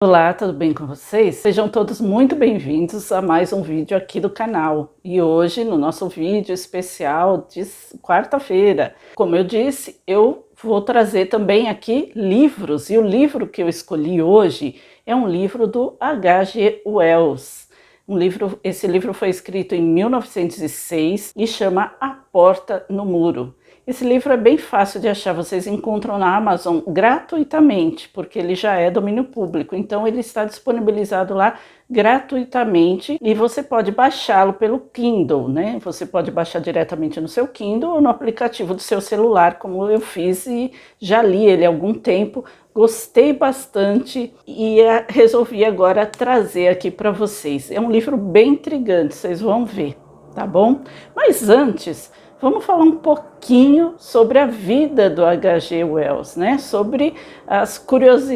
Olá, tudo bem com vocês? Sejam todos muito bem-vindos a mais um vídeo aqui do canal. E hoje, no nosso vídeo especial de quarta-feira, como eu disse, eu vou trazer também aqui livros. E o livro que eu escolhi hoje é um livro do H.G. Wells. Esse livro foi escrito em 1906 e chama A Porta no Muro. Esse livro é bem fácil de achar, vocês encontram na Amazon gratuitamente, porque ele já é domínio público, então ele está disponibilizado lá gratuitamente e você pode baixá-lo pelo Kindle, né? Você pode baixar diretamente no seu Kindle ou no aplicativo do seu celular, como eu fiz e já li ele há algum tempo, gostei bastante e resolvi agora trazer aqui para vocês. É um livro bem intrigante, vocês vão ver, tá bom? Mas antes, vamos falar um pouquinho sobre a vida do H.G. Wells, né? Sobre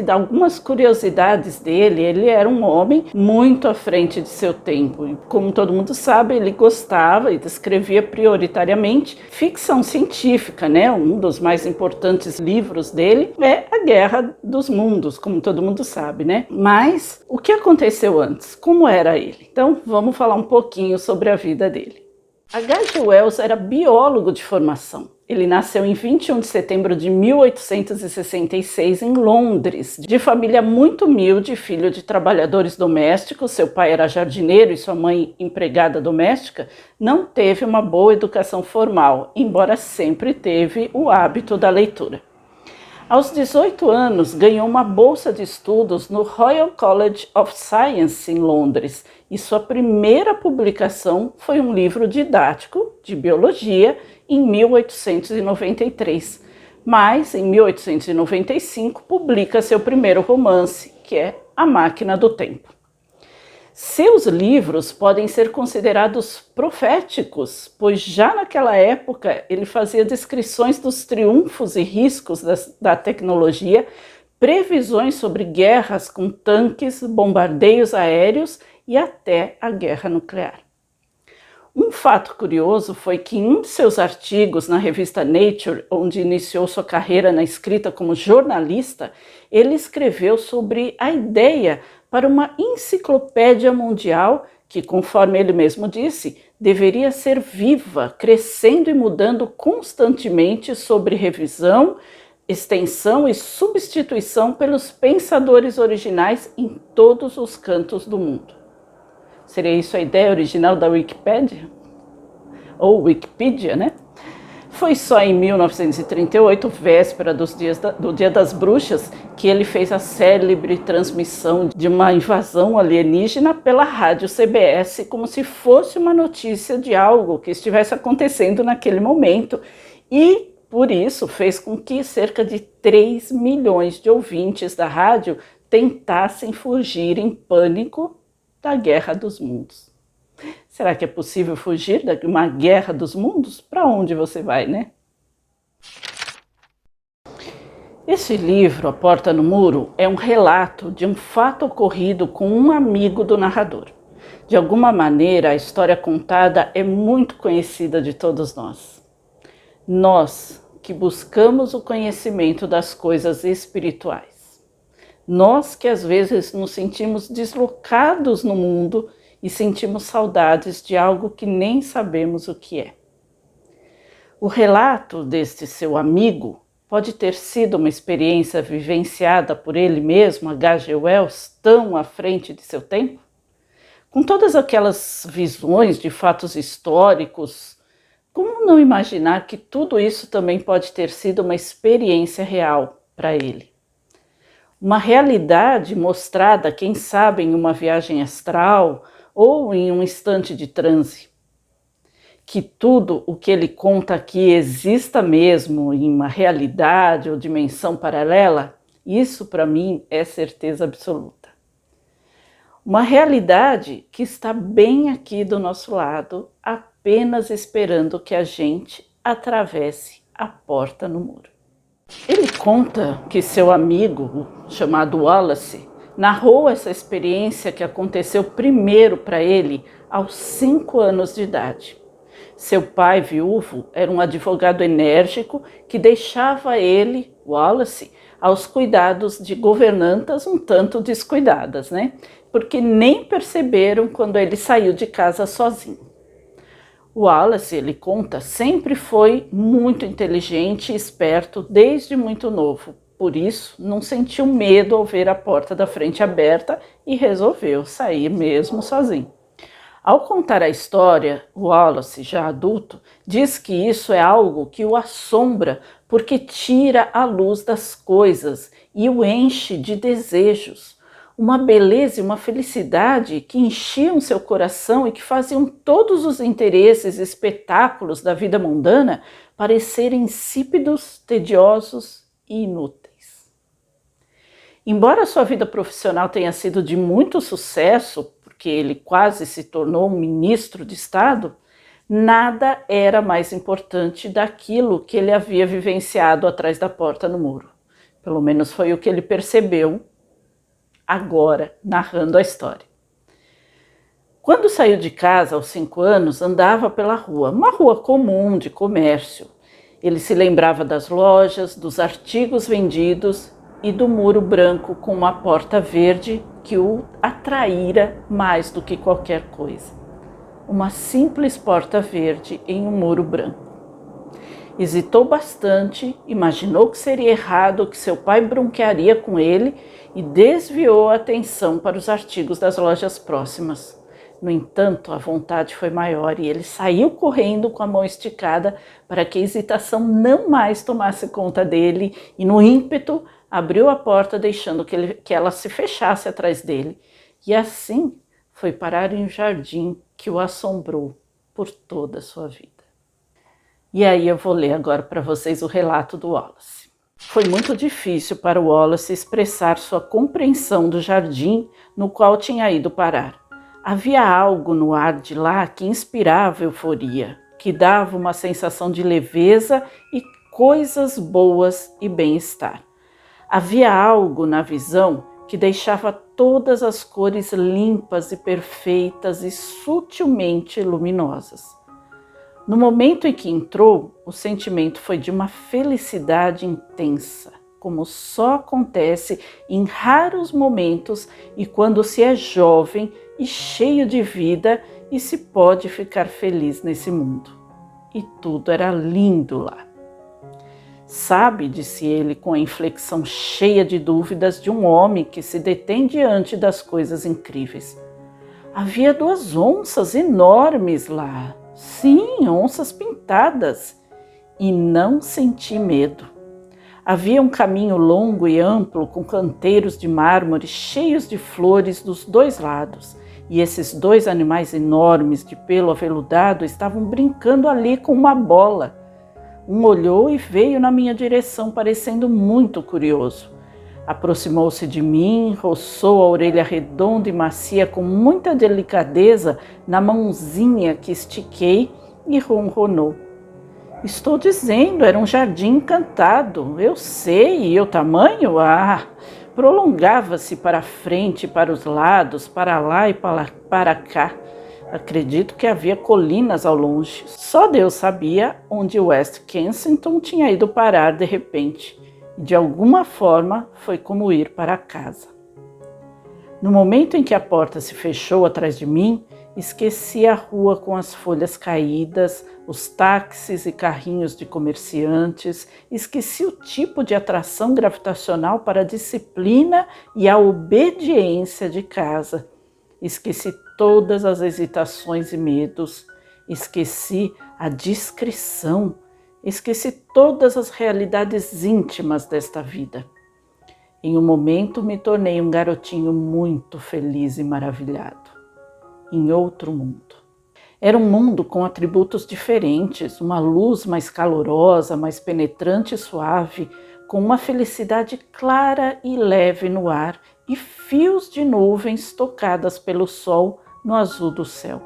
algumas curiosidades dele. Ele era um homem muito à frente de seu tempo. E, como todo mundo sabe, ele gostava e escrevia prioritariamente ficção científica, né? Um dos mais importantes livros dele é A Guerra dos Mundos, como todo mundo sabe, né? Mas o que aconteceu antes? Como era ele? Então, vamos falar um pouquinho sobre a vida dele. H.G. Wells era biólogo de formação. Ele nasceu em 21 de setembro de 1866 em Londres, de família muito humilde, filho de trabalhadores domésticos. Seu pai era jardineiro e sua mãe empregada doméstica. Não teve uma boa educação formal, embora sempre teve o hábito da leitura. Aos 18 anos, ganhou uma bolsa de estudos no Royal College of Science, em Londres, e sua primeira publicação foi um livro didático de biologia em 1893. Mas, em 1895, publica seu primeiro romance, que é A Máquina do Tempo. Seus livros podem ser considerados proféticos, pois já naquela época ele fazia descrições dos triunfos e riscos da tecnologia, previsões sobre guerras com tanques, bombardeios aéreos e até a guerra nuclear. Um fato curioso foi que em um de seus artigos na revista Nature, onde iniciou sua carreira na escrita como jornalista, ele escreveu sobre a ideia para uma enciclopédia mundial que, conforme ele mesmo disse, deveria ser viva, crescendo e mudando constantemente sobre revisão, extensão e substituição pelos pensadores originais em todos os cantos do mundo. Seria isso a ideia original da Wikipédia? Ou Wikipedia, né? Foi só em 1938, véspera do Dia das Bruxas, que ele fez a célebre transmissão de uma invasão alienígena pela rádio CBS, como se fosse uma notícia de algo que estivesse acontecendo naquele momento. E, por isso, fez com que cerca de 3 milhões de ouvintes da rádio tentassem fugir em pânico da Guerra dos Mundos. Será que é possível fugir de uma guerra dos mundos? Para onde você vai, né? Esse livro, A Porta no Muro, é um relato de um fato ocorrido com um amigo do narrador. De alguma maneira, a história contada é muito conhecida de todos nós. Nós que buscamos o conhecimento das coisas espirituais. Nós que às vezes nos sentimos deslocados no mundo e sentimos saudades de algo que nem sabemos o que é. O relato deste seu amigo pode ter sido uma experiência vivenciada por ele mesmo, H.G. Wells, tão à frente de seu tempo? Com todas aquelas visões de fatos históricos, como não imaginar que tudo isso também pode ter sido uma experiência real para ele? Uma realidade mostrada, quem sabe, em uma viagem astral ou em um instante de transe. Que tudo o que ele conta aqui exista mesmo em uma realidade ou dimensão paralela, isso para mim é certeza absoluta. Uma realidade que está bem aqui do nosso lado, apenas esperando que a gente atravesse a porta no muro. Ele conta que seu amigo, chamado Wallace, narrou essa experiência que aconteceu primeiro para ele aos 5 anos de idade. Seu pai, viúvo, era um advogado enérgico que deixava ele Wallace aos cuidados de governantas um tanto descuidadas, né? Porque nem perceberam quando ele saiu de casa sozinho. Wallace, ele conta, sempre foi muito inteligente e esperto desde muito novo. Por isso, não sentiu medo ao ver a porta da frente aberta e resolveu sair mesmo sozinho. Ao contar a história, Wallace, já adulto, diz que isso é algo que o assombra porque tira a luz das coisas e o enche de desejos. Uma beleza e uma felicidade que enchiam seu coração e que faziam todos os interesses e espetáculos da vida mundana parecerem insípidos, tediosos e inúteis. Embora sua vida profissional tenha sido de muito sucesso, porque ele quase se tornou um ministro de Estado, nada era mais importante daquilo que ele havia vivenciado atrás da porta no muro. Pelo menos foi o que ele percebeu agora, narrando a história. Quando saiu de casa aos 5 anos, andava pela rua, uma rua comum de comércio. Ele se lembrava das lojas, dos artigos vendidos e do muro branco com uma porta verde que o atraíra mais do que qualquer coisa. Uma simples porta verde em um muro branco. Hesitou bastante, imaginou que seria errado, que seu pai bronquearia com ele e desviou a atenção para os artigos das lojas próximas. No entanto, a vontade foi maior e ele saiu correndo com a mão esticada para que a hesitação não mais tomasse conta dele e, no ímpeto, abriu a porta deixando que ela se fechasse atrás dele. E assim foi parar em um jardim que o assombrou por toda a sua vida. E aí eu vou ler agora para vocês o relato do Wallace. Foi muito difícil para o Wallace expressar sua compreensão do jardim no qual tinha ido parar. Havia algo no ar de lá que inspirava euforia, que dava uma sensação de leveza e coisas boas e bem-estar. Havia algo na visão que deixava todas as cores limpas e perfeitas e sutilmente luminosas. No momento em que entrou, o sentimento foi de uma felicidade intensa, como só acontece em raros momentos e quando se é jovem e cheio de vida e se pode ficar feliz nesse mundo. E tudo era lindo lá. Sabe, disse ele com a inflexão cheia de dúvidas de um homem que se detém diante das coisas incríveis. Havia 2 onças enormes lá. Sim, onças pintadas. E não senti medo. Havia um caminho longo e amplo com canteiros de mármore cheios de flores dos 2 lados. E esses 2 animais enormes de pelo aveludado estavam brincando ali com uma bola. Um olhou e veio na minha direção, parecendo muito curioso. Aproximou-se de mim, roçou a orelha redonda e macia com muita delicadeza na mãozinha que estiquei e ronronou. Estou dizendo, era um jardim encantado. Eu sei, e o tamanho? Prolongava-se para frente, para os lados, para lá e para cá. Acredito que havia colinas ao longe. Só Deus sabia onde West Kensington tinha ido parar de repente. De alguma forma, foi como ir para casa. No momento em que a porta se fechou atrás de mim, esqueci a rua com as folhas caídas, os táxis e carrinhos de comerciantes, esqueci o tipo de atração gravitacional para a disciplina e a obediência de casa. Esqueci todas as hesitações e medos, esqueci a discrição, esqueci todas as realidades íntimas desta vida. Em um momento me tornei um garotinho muito feliz e maravilhado. Em outro mundo. Era um mundo com atributos diferentes, uma luz mais calorosa, mais penetrante e suave, com uma felicidade clara e leve no ar e fios de nuvens tocadas pelo sol no azul do céu.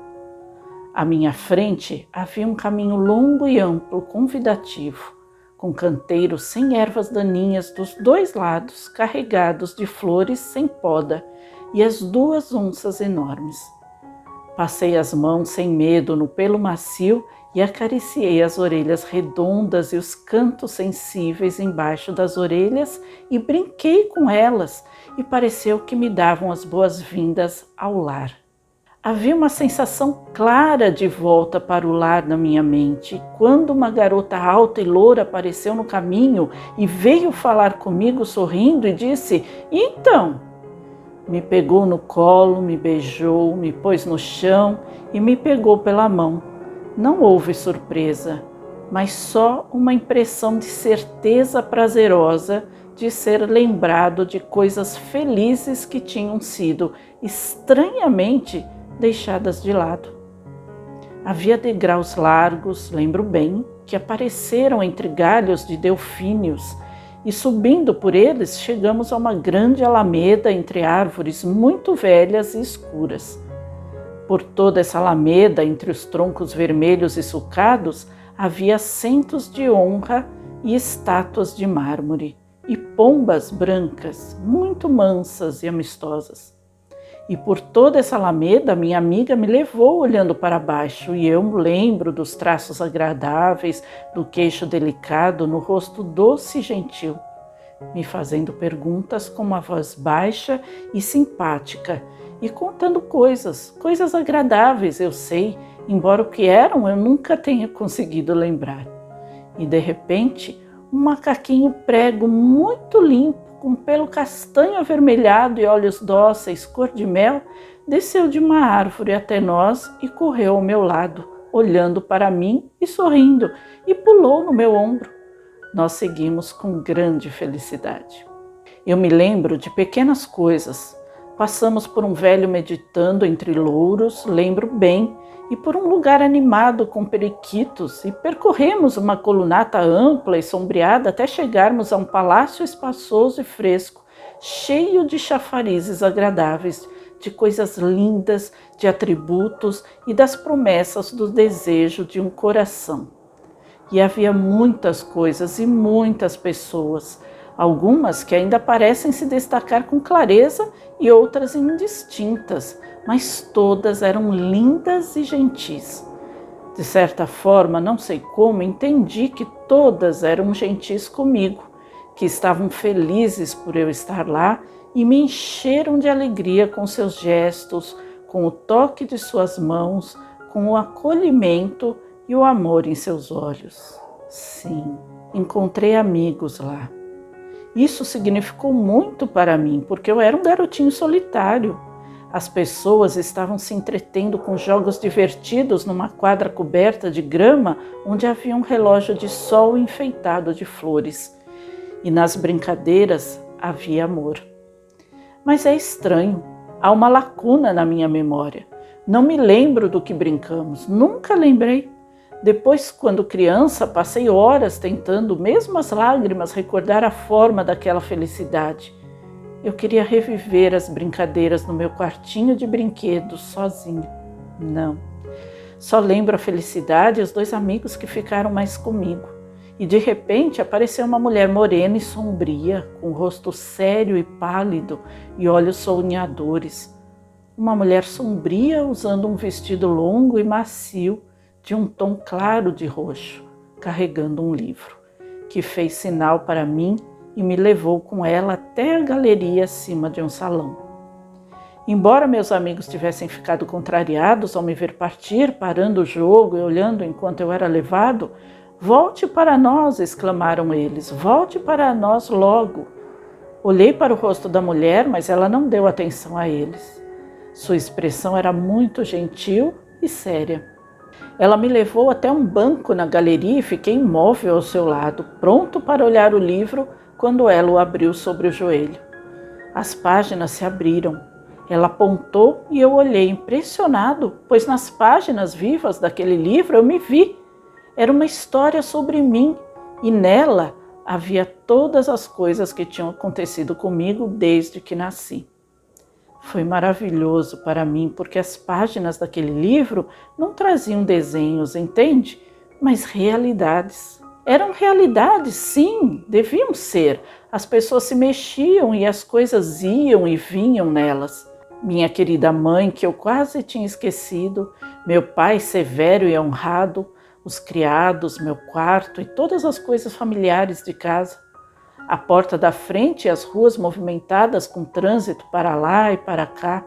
À minha frente havia um caminho longo e amplo, convidativo, com canteiros sem ervas daninhas dos 2 lados, carregados de flores sem poda, e as 2 onças enormes. Passei as mãos sem medo no pelo macio e acariciei as orelhas redondas e os cantos sensíveis embaixo das orelhas e brinquei com elas e pareceu que me davam as boas-vindas ao lar. Havia uma sensação clara de volta para o lar na minha mente. E quando uma garota alta e loura apareceu no caminho e veio falar comigo sorrindo e disse: "Então?", me pegou no colo, me beijou, me pôs no chão e me pegou pela mão. Não houve surpresa, mas só uma impressão de certeza prazerosa de ser lembrado de coisas felizes que tinham sido estranhamente deixadas de lado. Havia degraus largos, lembro bem, que apareceram entre galhos de delfínios, e subindo por eles chegamos a uma grande alameda entre árvores muito velhas e escuras. Por toda essa alameda, entre os troncos vermelhos e sulcados, havia assentos de honra e estátuas de mármore, e pombas brancas, muito mansas e amistosas. E por toda essa alameda, minha amiga me levou olhando para baixo, e eu me lembro dos traços agradáveis, do queixo delicado, no rosto doce e gentil, me fazendo perguntas com uma voz baixa e simpática, e contando coisas agradáveis, eu sei, embora o que eram eu nunca tenha conseguido lembrar. E de repente, um macaquinho prego muito limpo, com pelo castanho avermelhado e olhos dóceis cor de mel, desceu de uma árvore até nós e correu ao meu lado, olhando para mim e sorrindo, e pulou no meu ombro. Nós seguimos com grande felicidade. Eu me lembro de pequenas coisas. Passamos por um velho meditando entre louros, lembro bem, e por um lugar animado com periquitos, e percorremos uma colunata ampla e sombreada até chegarmos a um palácio espaçoso e fresco, cheio de chafarizes agradáveis, de coisas lindas, de atributos e das promessas do desejo de um coração. E havia muitas coisas e muitas pessoas, algumas que ainda parecem se destacar com clareza e outras indistintas, mas todas eram lindas e gentis. De certa forma, não sei como, entendi que todas eram gentis comigo, que estavam felizes por eu estar lá e me encheram de alegria com seus gestos, com o toque de suas mãos, com o acolhimento e o amor em seus olhos. Sim, encontrei amigos lá. Isso significou muito para mim, porque eu era um garotinho solitário. As pessoas estavam se entretendo com jogos divertidos numa quadra coberta de grama, onde havia um relógio de sol enfeitado de flores. E nas brincadeiras havia amor. Mas é estranho, há uma lacuna na minha memória. Não me lembro do que brincamos, nunca lembrei. Depois, quando criança, passei horas tentando, mesmo as lágrimas, recordar a forma daquela felicidade. Eu queria reviver as brincadeiras no meu quartinho de brinquedos, sozinho. Não. Só lembro a felicidade e os 2 amigos que ficaram mais comigo. E de repente apareceu uma mulher morena e sombria, com o rosto sério e pálido e olhos sonhadores. Uma mulher sombria usando um vestido longo e macio, de um tom claro de roxo, carregando um livro, que fez sinal para mim e me levou com ela até a galeria acima de um salão. Embora meus amigos tivessem ficado contrariados ao me ver partir, parando o jogo e olhando enquanto eu era levado, "Volte para nós!", exclamaram eles, "volte para nós logo!". Olhei para o rosto da mulher, mas ela não deu atenção a eles. Sua expressão era muito gentil e séria. Ela me levou até um banco na galeria e fiquei imóvel ao seu lado, pronto para olhar o livro quando ela o abriu sobre o joelho. As páginas se abriram. Ela apontou e eu olhei impressionado, pois nas páginas vivas daquele livro eu me vi. Era uma história sobre mim e nela havia todas as coisas que tinham acontecido comigo desde que nasci. Foi maravilhoso para mim, porque as páginas daquele livro não traziam desenhos, entende? Mas realidades. Eram realidades, sim, deviam ser. As pessoas se mexiam e as coisas iam e vinham nelas. Minha querida mãe, que eu quase tinha esquecido, meu pai severo e honrado, os criados, meu quarto e todas as coisas familiares de casa. A porta da frente e as ruas movimentadas com trânsito para lá e para cá.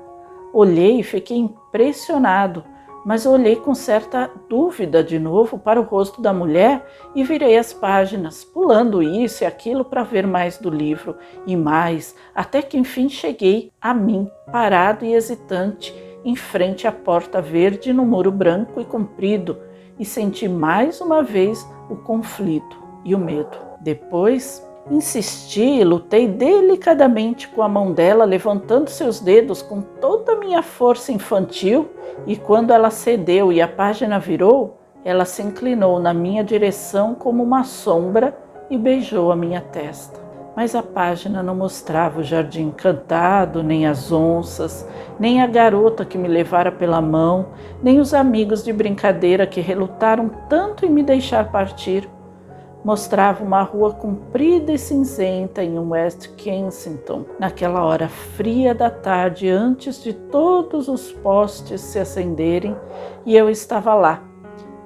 Olhei e fiquei impressionado, mas olhei com certa dúvida de novo para o rosto da mulher e virei as páginas, pulando isso e aquilo para ver mais do livro e mais, até que enfim cheguei a mim, parado e hesitante, em frente à porta verde no muro branco e comprido, e senti mais uma vez o conflito e o medo. Depois, insisti e lutei delicadamente com a mão dela, levantando seus dedos com toda a minha força infantil, e quando ela cedeu e a página virou, ela se inclinou na minha direção como uma sombra e beijou a minha testa. Mas a página não mostrava o jardim encantado, nem as onças, nem a garota que me levara pela mão, nem os amigos de brincadeira que relutaram tanto em me deixar partir. Mostrava uma rua comprida e cinzenta em West Kensington, naquela hora fria da tarde, antes de todos os postes se acenderem, e eu estava lá,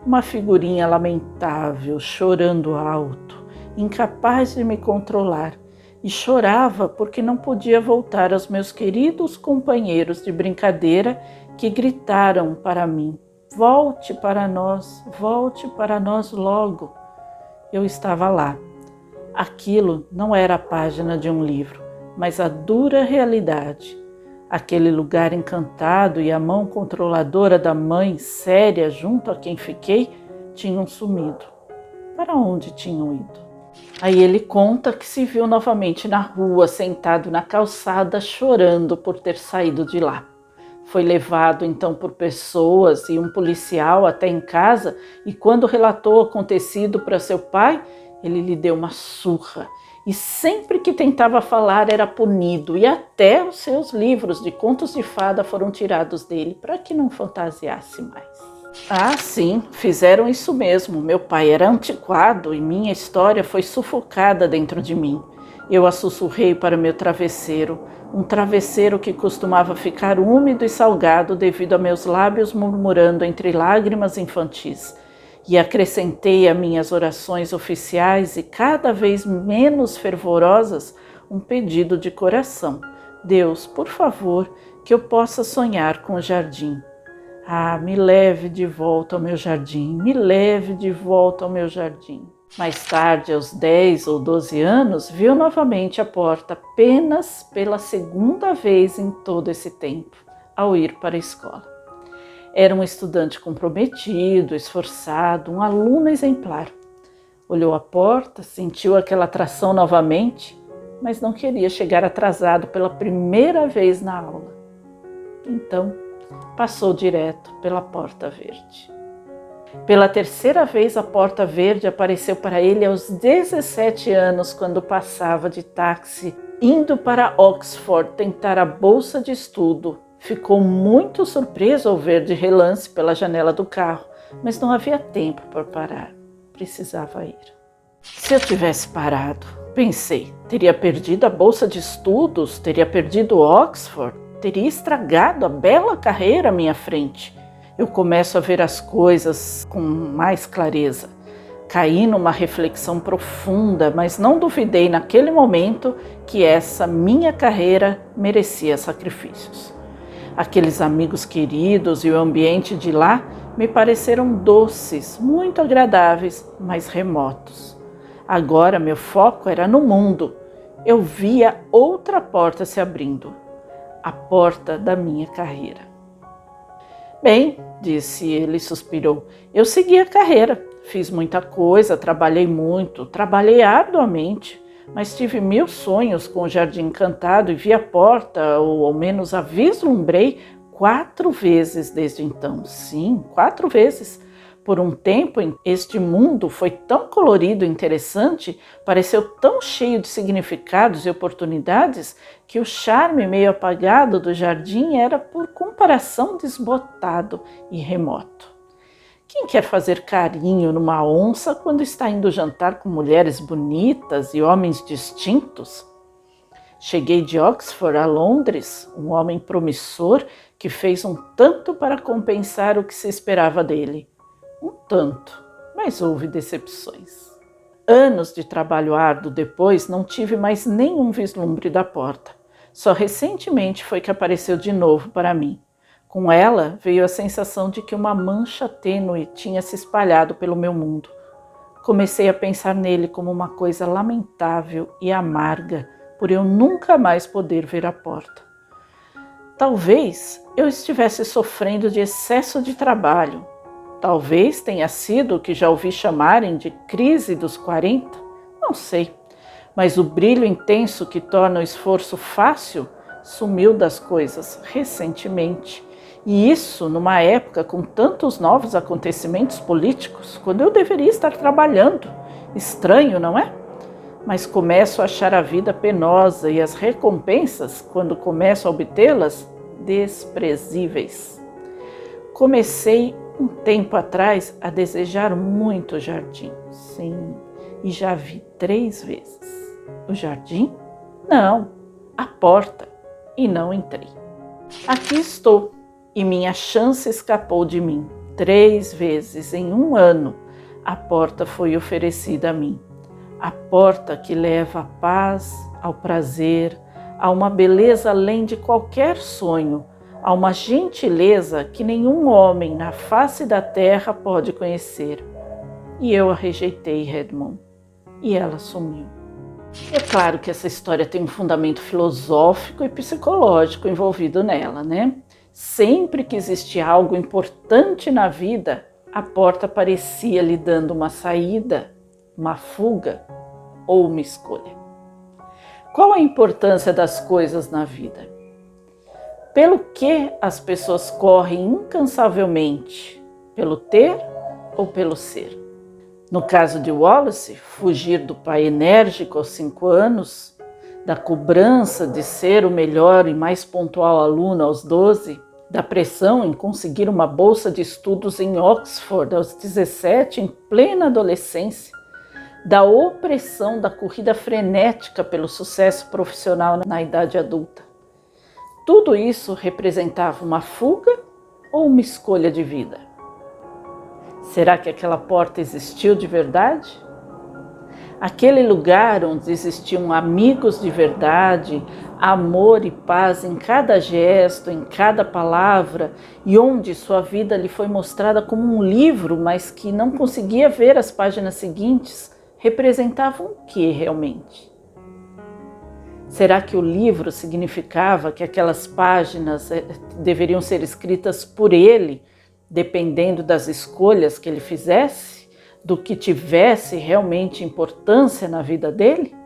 uma figurinha lamentável, chorando alto, incapaz de me controlar, e chorava porque não podia voltar aos meus queridos companheiros de brincadeira que gritaram para mim: volte para nós logo. Eu estava lá. Aquilo não era a página de um livro, mas a dura realidade. Aquele lugar encantado e a mão controladora da mãe, séria, junto a quem fiquei, tinham sumido. Para onde tinham ido? Aí ele conta que se viu novamente na rua, sentado na calçada, chorando por ter saído de lá. Foi levado então por pessoas e um policial até em casa, e quando relatou o acontecido para seu pai, ele lhe deu uma surra. E sempre que tentava falar era punido, e até os seus livros de contos de fada foram tirados dele para que não fantasiasse mais. Ah, sim, fizeram isso mesmo. Meu pai era antiquado e minha história foi sufocada dentro de mim. Eu a sussurrei para o meu travesseiro, um travesseiro que costumava ficar úmido e salgado devido a meus lábios murmurando entre lágrimas infantis. E acrescentei a minhas orações oficiais e cada vez menos fervorosas um pedido de coração. Deus, por favor, que eu possa sonhar com o jardim. Ah, me leve de volta ao meu jardim, me leve de volta ao meu jardim. Mais tarde, aos 10 ou 12 anos, viu novamente a porta apenas pela segunda vez em todo esse tempo, ao ir para a escola. Era um estudante comprometido, esforçado, um aluno exemplar. Olhou a porta, sentiu aquela atração novamente, mas não queria chegar atrasado pela primeira vez na aula. Então, passou direto pela porta verde. Pela terceira vez, a porta verde apareceu para ele aos 17 anos, quando passava de táxi, indo para Oxford tentar a bolsa de estudo. Ficou muito surpreso ao ver de relance pela janela do carro, mas não havia tempo para parar. Precisava ir. Se eu tivesse parado, pensei, teria perdido a bolsa de estudos, teria perdido Oxford, teria estragado a bela carreira à minha frente. Eu começo a ver as coisas com mais clareza. Caí numa reflexão profunda, mas não duvidei naquele momento que essa minha carreira merecia sacrifícios. Aqueles amigos queridos e o ambiente de lá me pareceram doces, muito agradáveis, mas remotos. Agora meu foco era no mundo. Eu via outra porta se abrindo, a porta da minha carreira. Bem, disse ele e suspirou, eu segui a carreira, fiz muita coisa, trabalhei muito, trabalhei arduamente, mas tive 1000 sonhos com o Jardim Encantado e vi a porta, ou ao menos a vislumbrei 4 vezes desde então. Sim, 4 vezes. Por um tempo, este mundo foi tão colorido e interessante, pareceu tão cheio de significados e oportunidades, que o charme meio apagado do jardim era, por comparação, desbotado e remoto. Quem quer fazer carinho numa onça quando está indo jantar com mulheres bonitas e homens distintos? Cheguei de Oxford a Londres, um homem promissor que fez um tanto para compensar o que se esperava dele. Um tanto. mas houve decepções. Anos de trabalho árduo depois, não tive mais nenhum vislumbre da porta. Só recentemente foi que apareceu de novo para mim. Com ela veio a sensação de que uma mancha tênue tinha se espalhado pelo meu mundo. Comecei a pensar nele como uma coisa lamentável e amarga, por eu nunca mais poder ver a porta. Talvez eu estivesse sofrendo de excesso de trabalho. Talvez tenha sido o que já ouvi chamarem de crise dos 40, não sei. Mas o brilho intenso que torna o esforço fácil sumiu das coisas recentemente. E isso numa época com tantos novos acontecimentos políticos, quando eu deveria estar trabalhando. Estranho, não é? Mas começo a achar a vida penosa e as recompensas, quando começo a obtê-las, desprezíveis. Comecei um tempo atrás a desejar muito o jardim, sim, e já vi 3 vezes. O jardim? Não, a porta, e não entrei. Aqui estou, e minha chance escapou de mim. 3 vezes em um ano, a porta foi oferecida a mim. A porta que leva à paz, ao prazer, a uma beleza além de qualquer sonho, a uma gentileza que nenhum homem na face da terra pode conhecer. E eu a rejeitei, Redmond, e ela sumiu. É claro que essa história tem um fundamento filosófico e psicológico envolvido nela, né? Sempre que existia algo importante na vida, a porta parecia lhe dando uma saída, uma fuga ou uma escolha. Qual a importância das coisas na vida? Pelo que as pessoas correm incansavelmente? Pelo ter ou pelo ser? No caso de Wallace, fugir do pai enérgico aos 5 anos, da cobrança de ser o melhor e mais pontual aluno aos 12, da pressão em conseguir uma bolsa de estudos em Oxford aos 17, em plena adolescência, da opressão da corrida frenética pelo sucesso profissional na idade adulta. Tudo isso representava uma fuga ou uma escolha de vida? Será que aquela porta existiu de verdade? Aquele lugar onde existiam amigos de verdade, amor e paz em cada gesto, em cada palavra, e onde sua vida lhe foi mostrada como um livro, mas que não conseguia ver as páginas seguintes, representavam o que realmente? Será que o livro significava que aquelas páginas deveriam ser escritas por ele, dependendo das escolhas que ele fizesse, do que tivesse realmente importância na vida dele?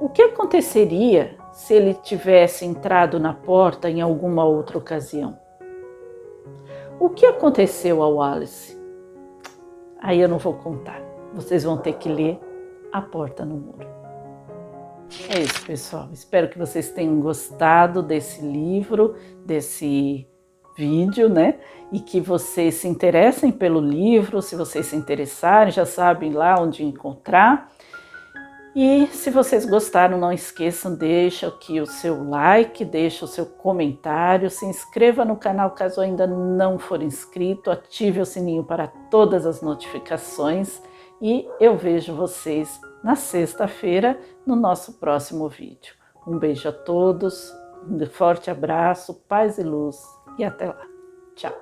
O que aconteceria se ele tivesse entrado na porta em alguma outra ocasião? O que aconteceu ao Wallace? Aí eu não vou contar. Vocês vão ter que ler A Porta no Muro. É isso, pessoal. Espero que vocês tenham gostado desse livro, desse vídeo, né? E que vocês se interessem pelo livro. Se vocês se interessarem, já sabem lá onde encontrar. E se vocês gostaram, não esqueçam, deixa aqui o seu like, deixa o seu comentário, se inscreva no canal caso ainda não for inscrito, ative o sininho para todas as notificações e eu vejo vocês na sexta-feira no nosso próximo vídeo. Um beijo a todos, um forte abraço, paz e luz e até lá. Tchau!